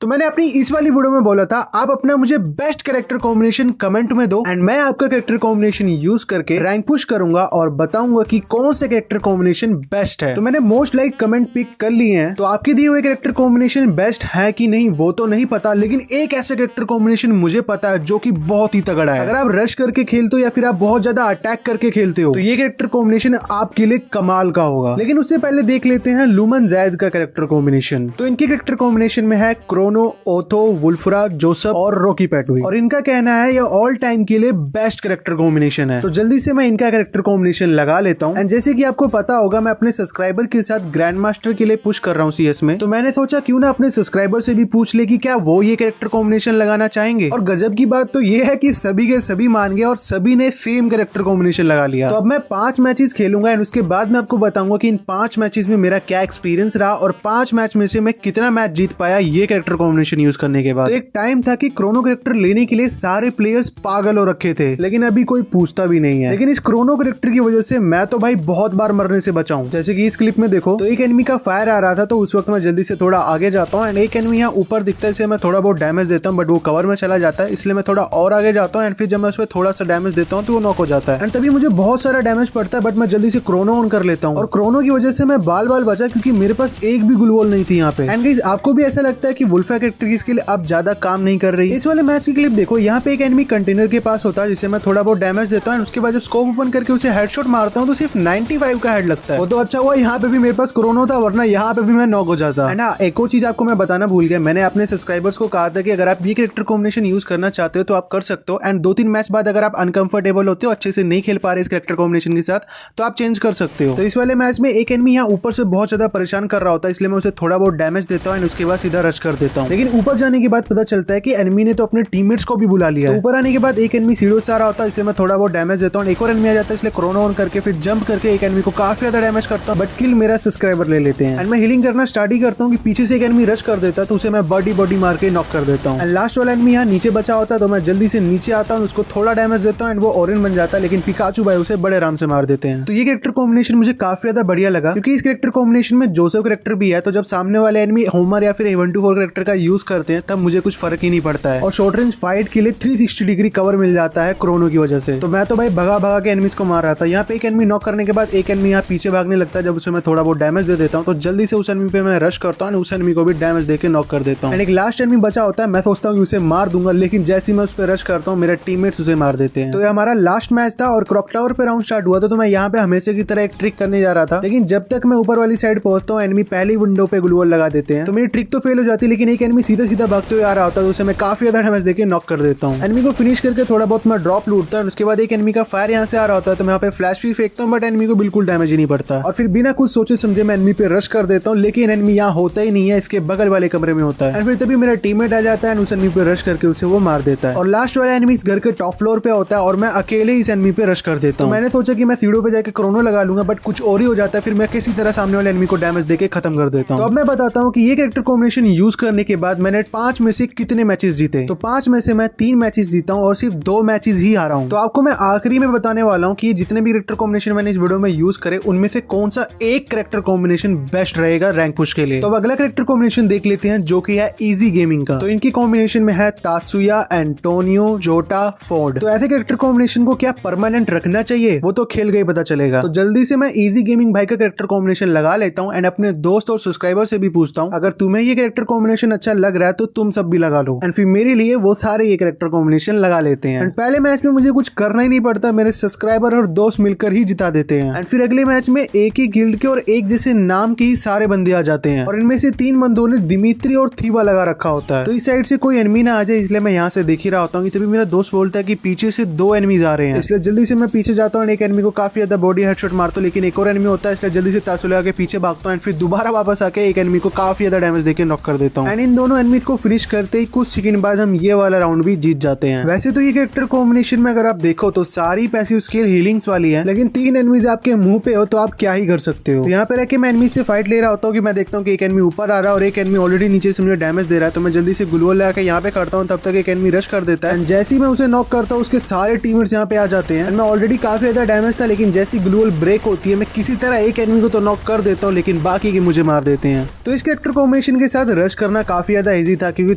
तो मैंने अपनी इस वाली वीडियो में बोला था आप अपना मुझे बेस्ट कैरेक्टर कॉम्बिनेशन कमेंट में दो एंड मैं आपका कैरेक्टर कॉम्बिनेशन यूज करके रैंक पुश करूंगा और बताऊंगा कि कौन से कैरेक्टर कॉम्बिनेशन बेस्ट है। तो मैंने मोस्ट लाइक कमेंट पिक कर लिए हैं, तो आपके दिए हुए कैरेक्टर कॉम्बिनेशन बेस्ट है कि नहीं वो तो नहीं पता, लेकिन एक ऐसा कैरेक्टर कॉम्बिनेशन मुझे पता है जो कि बहुत ही तगड़ा है। अगर आप रश करके खेलते हो या फिर आप बहुत ज्यादा अटैक करके खेलते हो तो ये कैरेक्टर कॉम्बिनेशन आपके लिए कमाल का होगा। लेकिन उससे पहले देख लेते हैं लुमन जैद का कैरेक्टर कॉम्बिनेशन। तो इनके कैरेक्टर कॉम्बिनेशन में है क्रोनो, ओथो, वुल्फ्रा, जोसेफ और रॉकी पैटवी, और इनका कहना है ये ऑल टाइम के लिए बेस्ट कैरेक्टर कॉम्बिनेशन है। तो जल्दी से मैं इनका कैरेक्टर कॉम्बिनेशन लगा लेता हूँ। एंड जैसे कि आपको पता होगा मैं अपने सब्सक्राइबर के साथ ग्रैंड मास्टर के लिए पुश कर रहा हूँ सीएस में, तो मैंने सोचा क्यों ना अपने सब्सक्राइबर से भी पूछ ले कि क्या वो ये कैरेक्टर कॉम्बिनेशन लगाना चाहेंगे। और गजब की बात तो ये है कि सभी के सभी मान गए और सभी ने सेम कैरेक्टर कॉम्बिनेशन लगा लिया। तो अब मैं 5 मैचेस खेलूंगा एंड उसके बाद मैं आपको बताऊंगा कि इन 5 मैचेस में मेरा क्या एक्सपीरियंस रहा और 5 मैच में से मैं कितना मैच जीत पाया ये कैरेक्टर कॉम्बिनेशन यूज करने के बाद। तो एक टाइम था कि क्रोनो कैरेक्टर लेने के लिए सारे प्लेयर्स पागल हो रखे थे, लेकिन अभी कोई पूछता भी नहीं है। लेकिन इस क्रोनो कैरेक्टर की वजह से मैं तो भाई बहुत बार मरने से बचा हूं। जैसे कि इस क्लिप में देखो तो एक एनिमी का फायर आ रहा था, तो उस वक्त मैं जल्दी से थोड़ा आगे जाता हूँ एंड एक एनिमी यहाँ ऊपर दिखता है, इसे मैं थोड़ा बहुत डैमेज देता हूँ, बट वो कवर में चला जाता है, इसलिए मैं थोड़ा और आगे जाता हूँ एंड फिर जब मैं उस पर थोड़ा सा डैमेज देता हूँ तो वो नॉक हो जाता है एंड तभी मुझे बहुत सारा डैमेज पड़ता है, बट मैं जल्दी से क्रोनो ऑन कर लेता हूँ और क्रोनो की वजह से मैं बाल बाल बचा क्योंकि मेरे पास एक भी ग्लू वॉल नहीं थी यहाँ पे। एंड गाइस आपको भी ऐसा लगता है कि वुल्फा कैरेक्टर की स्किल अब ज्यादा काम नहीं कर रही? इस वाले मैच की क्लिप देखो, यहाँ पे एक एनिमी कंटेनर के पास होता है जिसे मैं थोड़ा बहुत डैमेज देता हूँ, उसके बाद जब स्कोप ओपन करके उसे हेडशॉट मारता हूँ तो सिर्फ 95 का हेड लगता है। वो तो अच्छा हुआ यहाँ पे भी मेरे पास क्रोनो था, वरना यहाँ पे भी मैं नॉक हो जाता। एंड हाँ, एक और चीज आपको मैं बताना भूल गया, मैंने अपने सब्सक्राइबर्स को कहा था कि अगर आप ये कैरेक्टर कॉम्बिनेशन यूज करना चाहते हो तो आप कर सकते हो एंड 2-3 मैच बाद अगर आप अनकंफर्टेबल होते हो, अच्छे से नहीं खेल पा रहे इस कैरेक्टर कॉम्बिनेशन के साथ, तो आप चेंज कर सकते हो। तो इस वाले मैच में एक एनिमी यहाँ ऊपर से बहुत ज्यादा परेशान कर रहा होता है, इसलिए मैं उसे थोड़ा बहुत डैमेज देता हूँ एंड उसके बाद सीधा रश कर देता हूँ। लेकिन ऊपर जाने के बाद पता चलता है कि एनिमी ने तो अपने टीममेट्स को भी बुला लिया। तो ऊपर आने के बाद एक एनिमी सीढ़ियों से आ रहा होता है, इसे मैं थोड़ा बहुत डैमेज देता हूँ, एक और एनिमी आ जाता है, इसलिए क्रोनो ऑन करके फिर जंप करके एक एनिमी को काफी ज्यादा डैमेज करता हूँ, बट किल मेरा सब्सक्राइबर ले लेते हैं। एंड मैं हीलिंग करना स्टार्ट ही करता हूँ कि पीछे से एक एनिमी रश कर देता है तो उसे मैं बॉडी मार के नॉक कर देता हूँ। एंड लास्ट वाला एनिमी यहाँ नीचे बचा होता है, तो मैं जल्दी से नीचे आता हूँ, उसको थोड़ा डैमेज देता हूँ एंड वो ऑरेंज बन जाता है, लेकिन पिकाचू भाई उसे बड़े आराम से मार देते हैं। तो ये कैरेक्टर कॉम्बिनेशन मुझे काफी ज्यादा बढ़िया लगा क्योंकि इस कैरेक्टर कॉम्बिनेशन में जोसेफ कैरेक्टर भी है, तो जब सामने वाले एनिमी होमर या फिर 1-4 कैरेक्टर का यूज करते हैं तब मुझे कुछ फर्क ही नहीं पड़ता है और शॉर्ट रेंज फाइट के लिए 360 डिग्री कवर मिल जाता है क्रोनो की वजह से। तो मैं तो भाई भगा के एनिमीज को मार रहा था। यहाँ पे एक एनिमी नॉक करने के बाद एक एनिमी यहाँ पीछे भागने लगता है, जब उसे मैं थोड़ा बहुत डैमेज दे देता हूँ तो जल्दी से उस एनिमी पे मैं रश करता हूँ, उस एनिमी को भी डैमेज देके नॉक कर देता हूँ। एक लास्ट एनिमी बचा होता है, मैं सोचता हूँ कि उसे मार दूंगा, लेकिन जैसे मैं उस पर रश करता हूँ मेरे टीममेट्स उसे मार देते हैं। तो ये हमारा लास्ट मैच था और क्लॉक टावर पे राउंड स्टार्ट हुआ था, तो मैं यहाँ पे हमेशा की तरह एक ट्रिक करने जा रहा था, लेकिन जब तक मैं ऊपर वाली साइड पहुंचता हूँ एनिमी पहली विंडो पे ग्लू वॉल लगा देते हैं, तो मेरी ट्रिक तो फेल हो जाती है, लेकिन एक एनिमी सीधा भागते हुए आ रहा होता है, तो उसे मैं काफी ज्यादा डैमेज देके नॉक कर देता हूँ। एनिमी को फिनिश करके थोड़ा बहुत मैं ड्रॉप लूटता हूँ, उसके बाद एक एनिमी का फायर यहाँ से आ रहा होता है, तो मैं यहाँ पे फ्लैश भी फेंकता हूँ, बट एनिमी को बिल्कुल डैमेज ही नहीं पड़ता और फिर बिना कुछ सोचे समझे मैं एनिमी पे रश कर देता हूँ, लेकिन एनिमी यहाँ होता ही नहीं है, इसके बगल वाले कमरे में होता है। और फिर तभी मेरा टीममेट आ जाता है, उस एनिमी पे रश करके उसे वो मार देता है और लास्ट वाला एनिमी इस घर के टॉप फ्लोर पे होता है और मैं अकेले इस एनिमी पे रश कर देता हूँ। मैंने सोचा कि मैं सीढ़ियों पे जाके क्रोनो लगा लूंगा, बट कुछ और ही हो जाता है, फिर मैं किसी तरह सामने वाले एनिमी को डैमेज देके खत्म कर देता हूँ। तो अब मैं बताता हूँ कि ये कैरेक्टर कॉम्बिनेशन यूज करने के बाद मैंने 5 में से कितने मैचेस जीते। तो 5 में से मैं 3 मैचेस जीता हूँ और सिर्फ 2 मैचेस ही हारा हूँ। तो आपको मैं आखिरी में बताने वाला हूँ कि जितने भी कैरेक्टर कॉम्बिनेशन मैंने इस वीडियो में यूज करे उनमें से कौन सा एक कैरेक्टर कॉम्बिनेशन बेस्ट रहेगा रैंक पुश के लिए। तो अब अगला कैरेक्टर कॉम्बिनेशन देख लेते हैं जो कि है इजी गेमिंग का। तो इनकी कॉम्बिनेशन में है तात्सुया, एंटोनियो, जोटा, फोर्ड। तो ऐसे कैरेक्टर कॉम्बिनेशन को क्या परमानेंट रखना चाहिए वो तो खेल गए पता चलेगा। तो जल्दी से मैं इजी गेमिंग भाई का कैरेक्टर कॉम्बिनेशन लगा लेता हूँ एंड अपने दोस्त और सब्सक्राइबर से भी पूछता हूँ अगर तुम्हें ये कैरेक्टर कॉम्बिनेशन अच्छा लग रहा है तो तुम सब भी लगा लो एंड फिर मेरे लिए वो सारे ये कैरेक्टर कॉम्बिनेशन लगा लेते हैं। एंड पहले मैच में मुझे कुछ करना ही नहीं पड़ता, मेरे सब्सक्राइबर और दोस्त मिलकर ही जिता देते हैं एंड फिर अगले मैच में एक ही गिल्ड के और एक जैसे नाम के ही सारे बंदे आ जाते हैं और इनमें से 3 बंदों ने दिमित्री और थीवा लगा रखा होता है। तो इस साइड से कोई एनिमी ना आ जाए इसलिए मैं यहाँ से देख ही रहा होता हूँ, तभी मेरा दोस्त बोलता है कि पीछे से 2 एनिमीज आ रहे हैं, इसलिए जल्दी से मैं पीछे जाता हूँ। एक एनिमी को काफी ज्यादा बॉडी हेडशॉट मारता हूँ, लेकिन एक और एनिमी होता है, इसलिए जल्दी से तात्सुया के पीछे भागता हूँ एंड फिर दोबारा वापस आके एक एनिमी को काफी ज्यादा डैमेज देके नॉक कर देता हूँ एंड इन दोनों एनिमीज को फिनिश करते ही कुछ सेकंड बाद हम ये वाला राउंड भी जीत जाते हैं। वैसे तो ये कैरेक्टर कॉम्बिनेशन में अगर आप देखो तो सारी पैसिव स्किल हीलिंग्स वाली है, लेकिन 3 एनिमीज आपके मुंह पे हो तो आप क्या ही कर सकते हो। तो यहाँ पे रह के मैं एनिमी से फाइट ले रहा होता हूँ कि मैं देखता हूँ कि एक एनिमी ऊपर आ रहा है और एक एनिमी ऑलरेडी नीचे से मुझे डैमेज दे रहा है, तो मैं जल्दी से ग्लू वॉल लगा के यहाँ पे करता हूँ, तब तक एक एनिमी रश कर देता है। जैसे ही मैं उसे नॉक करता हूँ उसके सारे टीममेट्स यहाँ पे आ जाते हैं। मैं ऑलरेडी काफी ज्यादा डैमेज था, लेकिन जैसी ग्लू वॉल ब्रेक होती है मैं किसी तरह एक एनिमी को तो नॉक कर देता हूँ, लेकिन बाकी के मुझे मार देते हैं। तो इस कैरेक्टर कॉम्बिनेशन के साथ रश करना काफी ज्यादा इजी था, क्योंकि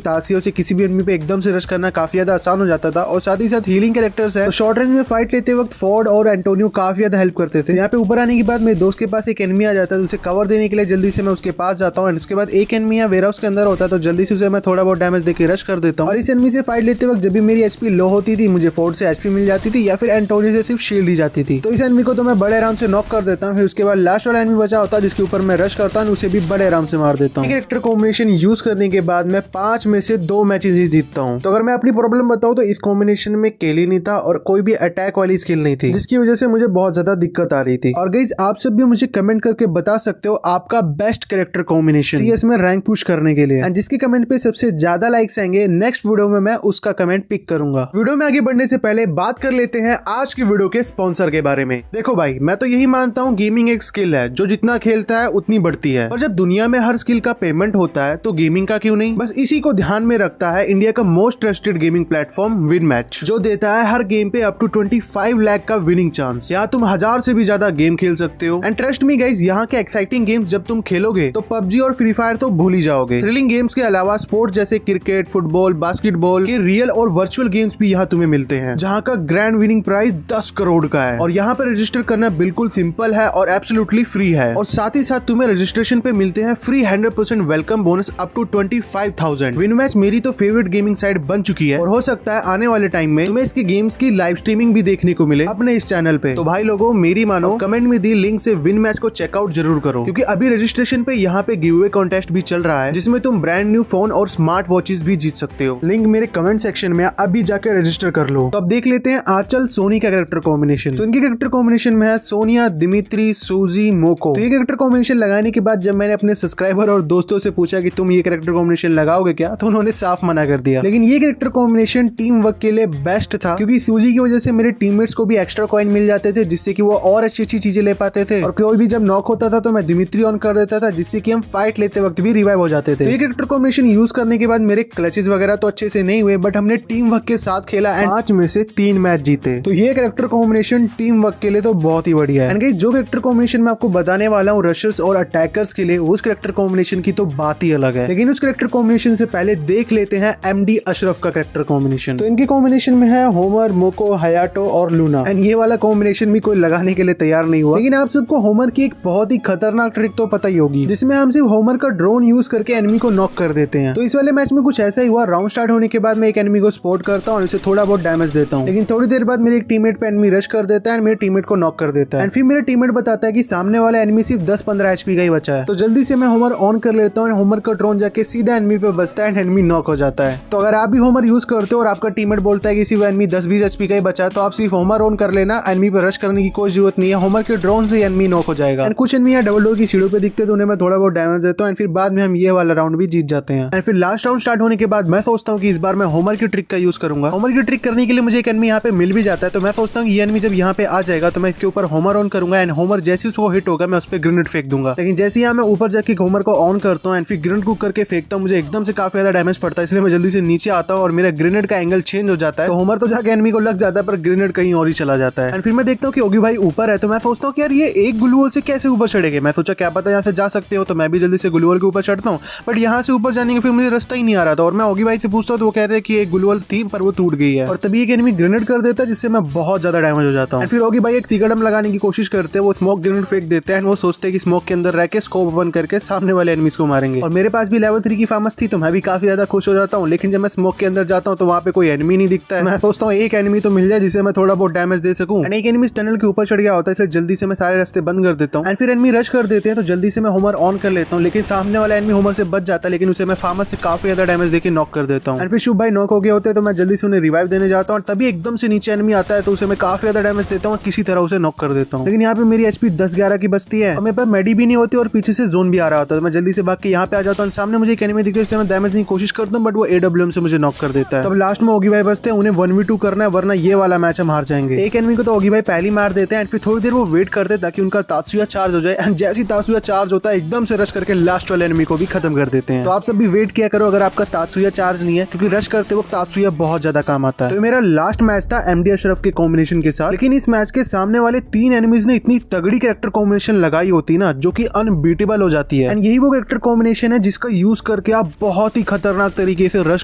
तासियों से किसी भी एनिमी पे एकदम से रश करना काफी ज्यादा आसान हो जाता था। और साथ ही साथ हीलिंग कैरेक्टर्स है, तो शॉर्ट रेंज में फाइट लेते वक्त फोर्ड और एंटोनियो काफी ज्यादा हेल्प करते थे। यहाँ पे ऊपर आने के बाद मेरे दोस्त के पास एक एनिमी आ जाता है, तो उसे कवर देने के लिए जल्दी से मैं उसके पास जाता हूँ। उसके बाद एक एनिमी वेयर हाउस के अंदर होता है, तो जल्दी से उसे मैं थोड़ा बहुत डैमेज देके रश कर देता हूँ। और इस एनिमी से फाइट लेते वक्त जब भी मेरी एचपी लो होती थी, मुझे फोर्ड से एचपी मिल जाती थी या फिर एंटोनियो से सिर्फ शील्ड दी जाती थी। तो इस एनिमी को तो मैं बड़े आराम से नॉक कर देता हूँ। फिर उसके बाद लास्ट वाला एनिमी बचा होता है जिसके ऊपर मैं रश करता हूँ, उसे भी बड़े आराम से मार देता हूँ। कैरेक्टर कॉम्बिनेशन यूज करने के बाद मैं 5 में से 2 मैचेस ही जीतता हूँ। तो अगर मैं अपनी प्रॉब्लम बताऊँ तो इस कॉम्बिनेशन में केली नहीं था और कोई भी अटैक वाली स्किल नहीं थी, जिसकी वजह से मुझे बहुत ज्यादा दिक्कत आ रही थी। और गाइस आप सब भी मुझे कमेंट करके बता सकते हो आपका बेस्ट कैरेक्टर कॉम्बिनेशन सीएस में रैंक पुश करने के लिए। एंड जिसके कमेंट पे सबसे ज्यादा लाइक्स आएंगे नेक्स्ट वीडियो में मैं उसका कमेंट पिक करूंगा। वीडियो में आगे बढ़ने से पहले बात कर लेते हैं आज की वीडियो के स्पॉन्सर के बारे में। देखो भाई, मैं तो यही मानता हूँ गेमिंग एक स्किल है, जो जितना खेलता है उतनी बढ़ती है। और जब दुनिया में हर स्किल का पेमेंट होता है तो गेमिंग का क्यों नहीं। बस इसी को ध्यान में रखता है इंडिया का most trusted gaming platform win match, जो देता है हर गेम पे अप टू 25 लाख का विनिंग चांस। यहाँ तुम 1000 से भी ज्यादा गेम खेल सकते हो। एंड ट्रस्ट मी गाइस, यहाँ के एक्साइटिंग गेम्स जब तुम खेलोगे तो पबजी और फ्री फायर तो भूल ही जाओगे। थ्रिलिंग गेम्स के अलावा स्पोर्ट्स जैसे क्रिकेट, फुटबॉल, बास्केटबॉल के रियल और वर्चुअल गेम्स भी यहाँ तुम्हें मिलते हैं, जहाँ का ग्रैंड विनिंग प्राइस 10 करोड़ का है। और यहाँ पे रजिस्टर करना बिल्कुल सिंपल है और एब्सोल्युटली फ्री है। और साथ ही साथ तुम्हें रजिस्ट्रेशन पे मिलते हैं free 100% welcome bonus up to 25,000। Win match मेरी तो फेवरेट गेमिंग साइट बन चुकी है और हो सकता है आने वाले टाइम में तुम्हें इसके गेम्स की लाइव स्ट्रीमिंग भी देखने को मिले अपने इस चैनल पे। तो भाई लोगों, मेरी मानो, कमेंट में दी लिंक से विन मैच को चेकआउट जरूर करो, क्योंकि अभी रजिस्ट्रेशन पे यहाँ पे गिव अवे कॉन्टेस्ट भी चल रहा है, जिसमें तुम ब्रांड न्यू फोन और स्मार्ट वॉचेस भी जीत सकते हो। लिंक मेरे कमेंट सेक्शन में अभी जाकर रजिस्टर कर लो। तो अब देख लेते हैं आंचल सोनी का कैरेक्टर कॉम्बिनेशन। तो इनके कैरेक्टर कॉम्बिनेशन में है सोनिया, दिमित्री, सूजी, मोको। तो ये कैरेक्टर कॉम्बिनेशन लगाने के बाद जब मैंने अपने सब्सक्राइबर और दोस्तों से पूछा कि तुम ये कैरेक्टर कॉम्बिनेशन लगाओगे क्या, तो उन्होंने साफ मना कर दिया। लेकिन ये कैरेक्टर कॉम्बिनेशन टीम वर्क के लिए बेस्ट था, क्योंकि सूजी की वजह से मेरे टीममेट्स को भी एक्स्ट्रा कॉइन मिल जाते थे, जिससे कि वो और अच्छी चीजें ले पाते थे। और कोई भी जब नॉक होता था तो मैं दिमित्री ऑन कर देता था, जिससे कि हम फाइट लेते वक्त भी रिवाइव हो जाते थे। तो ये कैरेक्टर कॉम्बिनेशन यूज करने के बाद मेरे क्लचेस वगैरह तो अच्छे से नहीं हुए, बट हमने टीम वर्क के साथ खेला एंड 5 में से 3 मैच जीते। तो ये कैरेक्टर कॉम्बिनेशन टीम वर्क के लिए तो बहुत ही बढ़िया है। एंड गाइस, जो कैरेक्टर कॉम्बिनेशन मैं आपको बताने वाला हूँ रशर्स और अटैकर्स के लिए, उस कैरेक्टर कॉम्बिनेशन की तो बात ही अलग है। लेकिन उस कैरेक्टर कॉम्बिनेशन से पहले देख लेते हैं एमडी अशरफ का कैरेक्टर कॉम्बिनेशन। तो इनके कॉम्बिनेशन में है होमर, मोको, हयाटो और लूना। एंड ये वाला कॉम्बिनेशन भी कोई लगाने के लिए तैयार नहीं हुआ। लेकिन आप सबको होमर की एक बहुत ही खतरनाक ट्रिक तो पता ही होगी, जिसमें हम सिर्फ होमर का ड्रोन यूज करके एनिमी को नॉक कर देते हैं। तो इस वाले मैच में कुछ ऐसा ही हुआ। राउंड स्टार्ट होने के बाद मैं एक एनिमी को स्पॉट करता हूँ और उसे थोड़ा बहुत डैमेज देता हूँ, लेकिन थोड़ी देर बाद मेरे एक टीममेट पे एनिमी रश कर देता है, मेरे टीममेट को नॉक कर देता है। एंड फिर मेरा टीममेट बताता है कि सामने वाला एनिमी सिर्फ 10-15 एचपी का ही बचा है। तो जल्दी से मैं होमर ऑन कर लेता हूँ, होमर का ड्रोन जाके सीधा एनिमी पे बसता है एंड एनिमी नॉक हो जाता है। तो अगर आप भी होमर यूज करते हो और आपका टीममेट बोलता है कि सिर्फ एनिमी 10-20 एचपी का ही बचा है, तो आप सिर्फ होमर ऑन कर लेना, एनिमी पे रश करने की कोई जरूरत नहीं है। होमर के ड्रोन से एनिमी नॉक हो जाएगा। एंड कुछ एनिमी यहाँ डबल डोर की सीढ़ियों पे दिखते तो उन्हें मैं थोड़ा बहुत डैमेज देता हूँ एंड फिर बाद में हम ये वाला राउंड भी जीत जाते हैं। एंड फिर लास्ट राउंड स्टार्ट होने के बाद मैं सोचता हूँ कि इस बार मैं होमर की ट्रिक का यूज करूंगा। होमर की ट्रिक करने के लिए मुझे एक एनिमी यहाँ पे मिल भी जाता है, तो मैं सोचता हूँ ये एनिमी जब यहाँ पे आ जाएगा तो मैं इसके ऊपर होमर ऑन करूंगा एंड होमर जैसे उसको हिट होगा मैं उस पर ग्रेनेड फेंक दूंगा। लेकिन जैसे यहाँ मैं ऊपर जाके होमर को ऑन करता हूँ एंड फिर ग्रेनेड कुक करके फेंकता हूँ, मुझे एकदम से काफी ज्यादा डैमेज पड़ता है, इसलिए मैं जल्दी से नीचे आता हूँ और मेरा ग्रेनेड का एंगल चेंज हो जाता है। तो होमर तो जाके एनिमी को लग जाता है पर ग्रेनेड कहीं और ही चला जाता है। एंड फिर मैं देखता हूँ कि ओगी भाई ऊपर है, तो मैं सोचता हूँ कि यार ये एक ग्लूवॉल से कैसे ऊपर चढ़ेंगे। मैं सोचा क्या पता यहाँ से जा सकते हो, तो मैं भी जल्दी से ग्लूवॉल के ऊपर चढ़ता हूँ, बट यहाँ से ऊपर जाने के फिर मुझे रास्ता ही नहीं आ रहा था। और मैं ओगी भाई से पूछता हूँ तो वो कहते हैं कि एक ग्लूवॉल थी पर वो टूट गई है। और तभी एक एनिमी ग्रेनेड कर देता है, जिससे मैं बहुत ज्यादा डैमेज हो जाता हूँ। फिर ओगी भाई एक तिगड़म लगाने की कोशिश करते हैं, वो स्मोक ग्रेनेड फेंक देते हैं, वो सोचते हैं कि स्मोक के अंदर रह के स्कोप ओपन करके सामने वाले एनिमीज को मारेंगे। और मेरे पास भी लेवल 3 की फार्मस थी, तो मैं भी काफी ज्यादा खुश हो जाता हूँ। लेकिन जब मैं स्मोक के अंदर जाता हूँ तो वहाँ पे कोई एनिमी नहीं दिखता है। मैं सोचता हूँ एक एनिमी तो मिल जाए जिसे मैं थोड़ा बहुत डैमेज दे सकूं। एंड एक एनिमी टनल के ऊपर चढ़ गया होता है, इसलिए जल्दी से मैं सारे रास्ते बंद कर देता हूँ। एंड फिर एनिमी रश कर देते हैं, तो जल्दी से मैं होमर ऑन कर लेता हूँ, लेकिन सामने वाला एनिमी होमर से बच जाता है, लेकिन उसे मैं फार्मस से काफी ज्यादा डैमेज देके नॉक कर देता हूँ। एंड फिर शुभ भाई नॉक हो गए होते हैं, तो मैं जल्दी से उन्हें रिवाइव देने जाता हूँ, तभी एकदम से नीचे एनिमी आता है, तो उसे मैं काफी ज्यादा डैमेज देता हूँ, किसी तरह उसे नॉक कर देता हूँ। लेकिन यहाँ पे मेरी एचपी 10-11 की बचती है और मेरे पास मेडी भी नहीं होती और पीछे से जोन भी आ रहा होता है। मैं जल्दी से भाग के यहाँ पे आ जाता हूँ, सामने मुझे एक एनिमी दिखता है, इससे मैं डैमेज नहीं कोशिश करता हूँ, बट वो AWM से मुझे नॉक कर देता है। तब लास्ट में ओगी भाई बचते हैं, उन्हें 1v2 करना है, वरना ये वाला मैच हम हार जाएंगे। एक एनिमी को तो ओगी भाई पहली मार देते हैं एंड फिर थोड़ी देर वो वेट करते ताकि उनका तात्सुया चार्ज हो जाए। एंड जैसी तात्सुया चार्ज होता है एकदम से रश करके लास्ट वाले एनिमी को भी खत्म कर देते हैं। तो आप सब भी वेट किया करो अगर आपका तात्सुया चार्ज नहीं है, क्योंकि रश करते वक्त तात्सुया बहुत ज्यादा काम आता है। तो मेरा लास्ट मैच था एमडी अशरफ के कॉम्बिनेशन के साथ, लेकिन इस मैच के सामने वाले 3 एनिमीज ने इतनी तगड़ी कैरेक्टर कॉम्बिनेशन लगाई होती ना, जो कि अनबीटेबल हो जाती है। एंड यही वो कैरेक्टर कॉम्बिनेशन है जिसका यूज करके आप बहुत ही खतरनाक तरीके से रश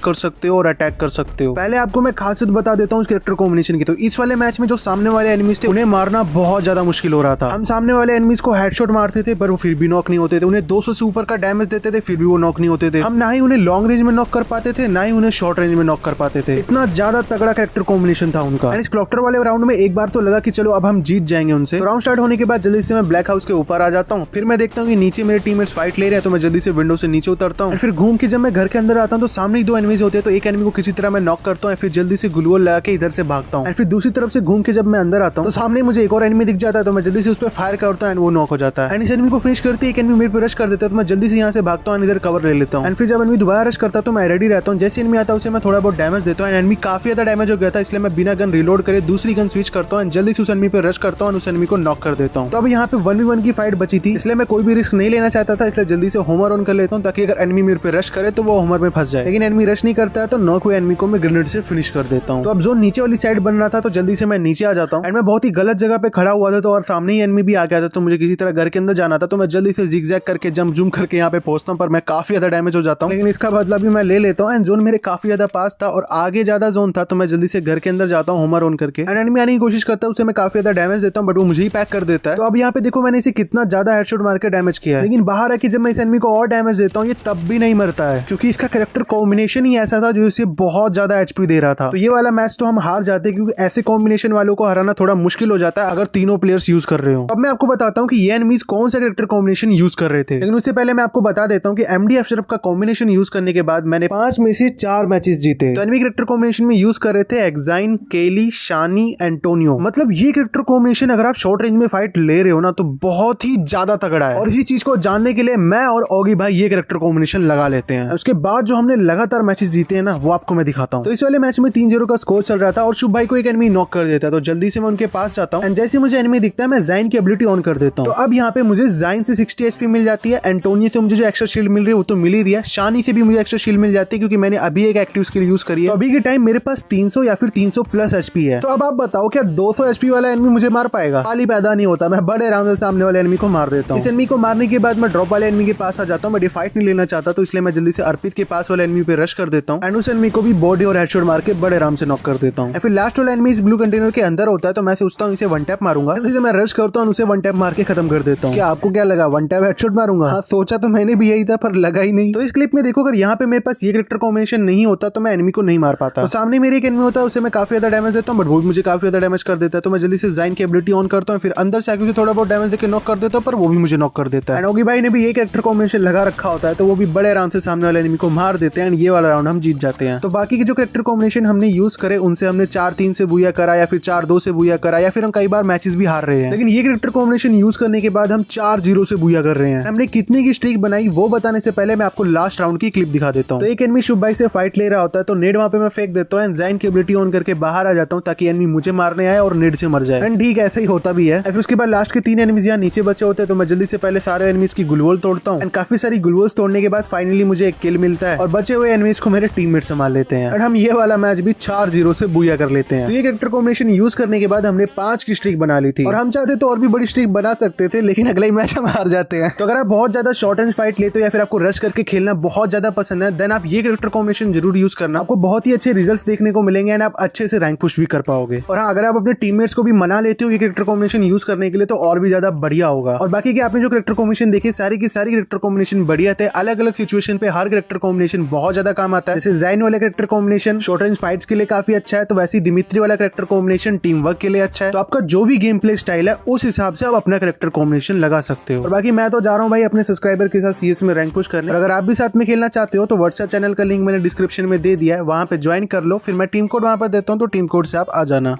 कर सकते हो और अटैक कर सकते हो। पहले आपको मैं खासियत बता देता हूँ कैरेक्टर कॉम्बिनेशन की। तो इस वाले मैच में जो सामने वाले एनिमीज थे उन्हें मारना बहुत ज्यादा मुश्किल हो रहा था। हम सामने वाले एनिमीज को हेडशॉट मारते थे पर वो फिर भी नॉक नहीं होते थे। उन्हें 200 से ऊपर का डैमेज देते थे फिर भी वो नॉक नहीं होते थे। हम ना ही उन्हें लॉन्ग रेंज में नॉक कर पाते थे ना ही उन्हें शॉर्ट रेंज में नॉक कर पाते थे। इतना ज्यादा तगड़ा कैरेक्टर कॉम्बिनेशन था उनका। इस क्लॉक्टर वाले राउंड में एक बार तो लगा कि चलो अब हम जीत जाएंगे उनसे। तो राउंड स्टार्ट होने के बाद जल्दी से मैं ब्लैक हाउस के ऊपर आ जाता हूँ। फिर मैं देखता हूँ कि नीचे मेरे टीममेट्स फाइट ले रहे हैं तो मैं जल्दी से विंडो से नीचे उतरता हूँ। फिर घूम के जब मैं घर के अंदर आता हूँ तो सामने ही 2 एनिमीज होते हैं। तो एक एनिमी को किसी तरह मैं नॉक करता हूँ फिर जल्दी से ग्लू वॉल लगा के इधर से भागता हूँ। फिर दूसरी तरफ से घूम के जब मैं अंदर आता हूँ तो सामने मुझे एक और एनिमी दिख जाता है। तो मैं जल्दी से उस पर फायर करता हूँ एंड वो नॉक हो जाता है। एंड इस एनिमी को फिनिश करते एक एनिमी मेरे पे रश कर देता है तो मैं जल्दी से यहाँ से भागता हूँ इधर कवर ले लेता हूँ। एंड फिर जब एनिमी दोबारा रश करता है तो मैं रेडी रहता हूँ। जैसे एनिमी आता है उसे मैं थोड़ा बहुत डैमेज देता हूँ। एनिमी काफी ज्यादा डैमेज हो गया था इसलिए मैं बिना गन रिलोड करे दूसरी गन स्विच करता हूँ। जल्दी से उस एनिमी पे रश करता हूँ उस एनिमी को नॉक कर देता हूँ। तो अब यहाँ पे 1v1 की फाइट बची थी इसलिए मैं कोई भी रिस्क नहीं लेना चाहता था। इसलिए जल्दी से होमर ऑन कर लेता हूँ ताकि अगर एनिमी मेरे पे रश करे तो वो होमर में फंस जाए। लेकिन एनिमी रश नहीं करता है तो नॉक हुए एनिमी को मैं ग्रेनेड से फिनिश कर देता हूँ। तो अब जोन नीचे वाली साइड बन रहा था तो जल्दी से मैं नीचे आ जाता हूँ। एंड मैं बहुत ही गलत जगह पे खड़ा हुआ था तो और सामने ही एनिमी भी आ गया था तो मुझे किसी तरह घर के अंदर जाना था। तो मैं जल्दी से जिगजैग करके जंप जूम करके यहाँ पे पहुंचता हूँ पर मैं काफी ज्यादा डैमेज हो जाता हूँ। लेकिन इसका बदला भी मैं ले लेता हूँ। एंड जोन मेरे काफी ज्यादा पास था और आगे ज्यादा जोन था तो मैं जल्दी से घर के अंदर जाता हूँ होमर ऑन करके। एंड एनिमी आने की कोशिश करता है उसे मैं काफी ज्यादा डैमेज देता हूँ बट वो मुझे ही पैक कर देता है। तो अब यहाँ पे देखो मैंने इसे कितना ज्यादा हेडशॉट मार के डैमेज किया है। लेकिन बाहर आके जब मैं इस एनिमी को और डैमेज देता हूँ ये तब भी नहीं मरता है क्योंकि इसका कैरेक्टर कॉम्बिनेशन ही ऐसा था जो इसे बहुत ज्यादा एचपी दे रहा था। तो ये वाला मैच तो हम हार जाते हैं क्योंकि ऐसे कॉम्बिनेशन वालों को हराना थोड़ा मुश्किल हो जाता है अगर तीनों प्लेयर्स यूज कर रहे हो। अब मैं आपको बताता हूँ कि ये एनिमीज कौन सा कैरेक्टर कॉम्बिनेशन यूज कर रहे थे। लेकिन उससे पहले मैं आपको बता देता हूँ कि एमडी अशरफ का कॉम्बिनेशन यूज करने के बाद मैंने 5 में से 4 मैचेस जीते। तो एनिमी कैरेक्टर कॉम्बिनेशन में यूज कर रहे थे एक्साइन, केली, शानी, एंटोनियो। मतलब ये कैरेक्टर कॉम्बिनेशन अगर आप शॉर्ट रेंज में फाइट ले रहे हो ना तो बहुत ही ज्यादा तगड़ा है। और इसी चीज को जानने के लिए मैं और ओगी भाई ये कैरेक्टर कॉम्बिनेशन लगा लेते हैं। उसके बाद जो हमने लगातार मैचेस जीते हैं ना वो आपको मैं दिखाता हूँ। तो इस वाले मैच में 3-0 का स्कोर चल रहा था और शुभ भाई को एक एनिमी नॉक कर देता है। तो जल्दी से मैं उनके पास जाता हूँ एंड जैसे मुझे एनिमी दिखता है मैं जाइन की एबिलिटी ऑन कर देता हूँ। तो अब यहाँ पे मुझे जाइन से 60 एचपी मिल जाती है। एंटोनियो से मुझे जो एक्स्ट्रा शील्ड मिल रही है वो तो मिल ही रही है। शानी से भी मुझे एक्स्ट्रा शील्ड मिल जाती है क्योंकि मैंने अभी एक एक्टिव स्किल यूज करी है। तो अभी के टाइम मेरे पास 300 या फिर 300 प्लस एचपी है। तो अब आप बताओ क्या 200 एचपी वाला एनिमी मुझे मार पाएगा? खाली पैदा नहीं होता। मैं बड़े आराम से सामने वाले एनिमी को मार देता हूँ। इस एनिमी को मारने के बाद मैं ड्रॉप वाले एनिमी के पास आ जाता हूँ। मैं फाइट नहीं लेना चाहता तो इसलिए मैं जल्दी से अर्पित के पास वाले एनिमी पे रश कर देता हूँ एंड उस एनिमी को भी बॉडी और हेडशॉट मार के बड़े आराम से नॉक कर देता हूँ। फिर लास्ट वाला एनिमी इस ब्लू कंटेनर के अंदर होता है तो मैं सोचता हूँ इसे वन टैप मारूंगा। जैसे मैं रश करता हूँ उसे वन टैप मार के खत्म कर देता हूँ। क्या आपको क्या लगा वन टैप हेडशॉट मारूंगा? हाँ सोचा तो मैंने भी यही था पर लगा ही नहीं। तो इस क्लिप में देखो अगर यहाँ पे मेरे पास ये कैरेक्टर कॉम्बिनेशन नहीं होता तो मैं एनिमी को नहीं मार पाता। तो सामने मेरे एक एनिमी होता है उसे मैं काफी ज्यादा डैमेज देता हूँ बट वो भी मुझे काफी ज्यादा डैमेज कर देता है। तो मैं जल्दी से जाइन की एबिलिटी ऑन करता हूँ फिर अंदर से आके उसे थोड़ा बहुत डैमेज देकर नॉक कर देता हूँ पर वो भी मुझे नॉक कर देता है। ओगी भाई ने भी ये कैरेक्टर कॉम्बिनेशन लगा रखा होता है तो वो भी बड़े आराम से सामने वाले एनिमी को मार देते हैं एंड ये वाला राउंड हम जीत जाते हैं। तो बाकी के जो कैरेक्टर कॉम्बिनेशन हमने यूज करे उनसे हमने 4-3 से बुया करा या फिर 4-2 से बुया करा या फिर हम कई बार मैचेस भी हार रहे हैं। लेकिन ये कैरेक्टर कॉम्बिनेशन यूज करने के बाद हम 4-0 से बुया कर रहे हैं। हमने कितने की स्ट्रीक बनाई वो बताने से पहले मैं आपको लास्ट राउंड की क्लिप दिखा देता हूँ। तो एक एनिमी शुभ भाई से फाइट ले रहा होता है तो नेड वहां पे मैं फेंक देता हूँ एंड जाइन की एबिलिटी ऑन करके बाहर आ जाता हूँ ताकि एनिमी मुझे मारने आए और नेड से मर जाए। एंड ठीक ऐसा ही होता भी है। फिर उसके बाद लास्ट के 3 एनिमीज यहाँ नीचे बचे होते हैं तो मैं जल्दी से पहले सारे एनिमीज की ग्लूवॉल तोड़ता हूँ एंड काफी सारी ग्लूवॉल्स तोड़ने के बाद फाइनली मुझे एक किल मिलता है और बचे हुए एनिमीज को मेरे टीममेट संभाल लेते हैं। एंड हम ये वाला मैच भी 4-0 से बुया कर लेते हैं। तो ये कैरेक्टर कॉम्बिनेशन यूज करने के बाद हमने 5 की स्ट्रीक बना ली थी और हम चाहते तो और भी बड़ी स्ट्रीक बना सकते थे लेकिन अगले ही मैच हम हार जाते हैं। तो अगर आप बहुत ज्यादा शॉर्ट रेंज फाइट लेते हो या फिर आपको रश करके खेलना बहुत ज्यादा पसंद है देन आप ये कैरेक्टर कॉम्बिनेशन जरूर यूज करना। आपको बहुत ही अच्छे रिजल्ट्स देखने को मिलेंगे एंड आप अच्छे से रैंक पुश भी कर पाओगे। और हाँ अगर आप अपने टीममेट्स को भी मना लेते हो ये कैरेक्टर कॉम्बिनेशन यूज करने के लिए तो और भी ज्यादा बढ़िया होगा। और बाकी के आपने जो कैरेक्टर कॉम्बिनेशन देखे सारी की सारी कैरेक्टर कॉम्बिनेशन बढ़िया थे। अलग अलग सिचुएशन पे हर कैरेक्टर कॉम्बिनेशन बहुत ज्यादा काम आता है। जैसे जाइन वाला character combination short range fights के लिए काफी अच्छा है तो वैसे ही दिमित्री वाला कैरेक्टर कॉम्बिनेशन टीम वर्क के लिए अच्छा है। तो आपका जो भी गेम प्ले स्टाइल है उस हिसाब से आप अपना कैरेक्टर कॉम्बिनेशन लगा सकते हो। और बाकी मैं तो जा रहा हूँ भाई अपने सब्सक्राइबर के साथ सीएस में रैंक पुश करने। और अगर आप भी साथ में खेलना चाहते हो तो व्हाट्सएप चैनल का लिंक मैंने डिस्क्रिप्शन में दे दिया है, वहां पे ज्वाइन कर लो। फिर मैं टीम कोड वहां पर देता हूँ तो टीम कोड से आप आ जाना।